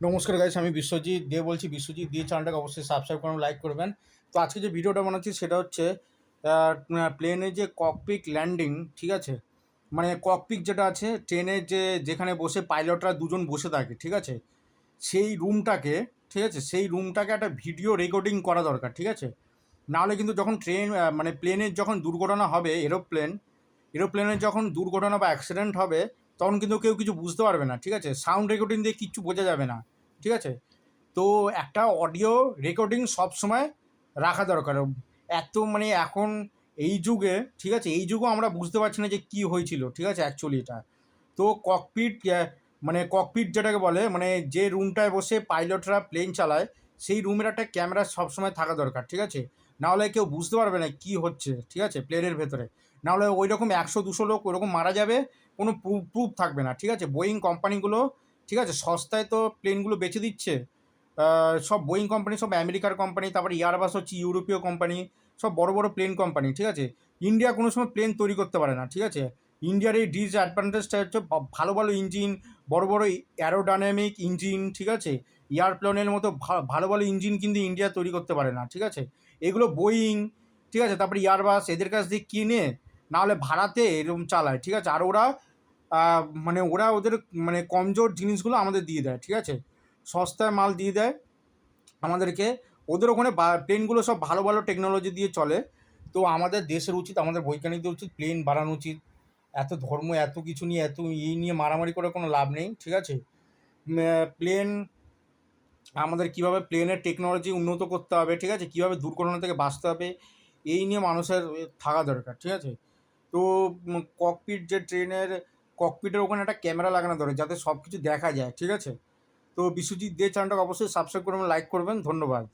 নমস্কার গাইস, আমি বিশ্বজিৎ দে বলছি। বিশ্বজিৎ দিয়ে চ্যানেলটাকে অবশ্যই সাবস্ক্রাইব করবেন, লাইক করবেন। তো আজকে যে ভিডিওটা বানাচ্ছি সেটা হচ্ছে প্লেনে যে ককপিট ল্যান্ডিং, ঠিক আছে, মানে ককপিট যেটা আছে ট্রেনের, যেখানে বসে পাইলটরা দুজন বসে থাকে, ঠিক আছে, সেই রুমটাকে, ঠিক আছে, সেই রুমটাকে একটা ভিডিও রেকর্ডিং করা দরকার, ঠিক আছে। নাহলে কিন্তু যখন মানে প্লেনের যখন দুর্ঘটনা হবে, এরোপ্লেনের যখন দুর্ঘটনা বা অ্যাক্সিডেন্ট হবে, তখন কিন্তু কেউ কিছু বুঝতে পারবে না, ঠিক আছে। সাউন্ড রেকর্ডিং দিয়ে কিচ্ছু বোঝা যাবে না, ঠিক আছে। তো একটা অডিও রেকর্ডিং সবসময় রাখা দরকার। এত মানে এখন এই যুগে, ঠিক আছে, এই যুগও আমরা বুঝতে পারছি না যে কী হয়েছিল, ঠিক আছে, অ্যাকচুয়ালি এটা। তো ককপিট, মানে ককপিট যেটাকে বলে, মানে যে রুমটায় বসে পাইলটরা প্লেন চালায়, সেই রুমের একটা ক্যামেরা সবসময় থাকা দরকার, ঠিক আছে। নাহলে কেউ বুঝতে পারবে না কী হচ্ছে, ঠিক আছে, প্লেনের ভেতরে। নাহলে ওই রকম 100-200 লোক ওরকম মারা যাবে, কোনো প্রুফ থাকবে না, ঠিক আছে। বোয়িং কোম্পানিগুলো, ঠিক আছে, সস্তায় তো প্লেনগুলো বেচে দিচ্ছে। সব বোয়িং কোম্পানি সব আমেরিকার কোম্পানি, তারপরে ইয়ারবাস হচ্ছে ইউরোপীয় কোম্পানি, সব বড় বড় প্লেন কোম্পানি, ঠিক আছে। ইন্ডিয়া কোনো সময় প্লেন তৈরি করতে পারে না, ঠিক আছে। ইন্ডিয়ার এই ডিসঅ্যাডভান্টেজটা হচ্ছে ভালো ভালো ইঞ্জিন, বড় বড় অ্যারোডাইনামিক ইঞ্জিন, ঠিক আছে, এয়ারপ্লেনের মতো ভালো ভালো ইঞ্জিন কিন্তু ইন্ডিয়া তৈরি করতে পারে না, ঠিক আছে। এগুলো বোয়িং, ঠিক আছে, তারপরে ইয়ারবাস এদের কাছ দিয়ে কিনে, নাহলে ভাড়াতে এরকম চালায়, ঠিক আছে। আর ওরা মানে ওরা ওদের মানে কমজোর জিনিসগুলো আমাদের দিয়ে দেয়, ঠিক আছে, সস্তায় মাল দিয়ে দেয় আমাদেরকে। ওদের ওখানে প্লেনগুলো সব ভালো ভালো টেকনোলজি দিয়ে চলে। তো আমাদের দেশের উচিত, আমাদের বৈজ্ঞানিকদের উচিত প্লেন বাড়ানো উচিত। এত ধর্ম, এত কিছু নিয়ে, এত নিয়ে মারামারি করে কোনো লাভ নেই, ঠিক আছে। প্লেন, আমাদের কীভাবে প্লেনের টেকনোলজি উন্নত করতে হবে, ঠিক আছে, কীভাবে দুর্ঘটনা থেকে বাঁচতে হবে, এই নিয়ে মানুষের থাকা দরকার, ঠিক আছে। তো ককপিট, যে ট্রেনের ককপিটের ওখানে একটা ক্যামেরা লাগানো দরকার, যাতে সব কিছু দেখা যায়, ঠিক আছে। তো বিশ্বজিৎ দে চ্যানেলটাকে অবশ্যই সাবস্ক্রাইব করবেন, লাইক করবেন। ধন্যবাদ।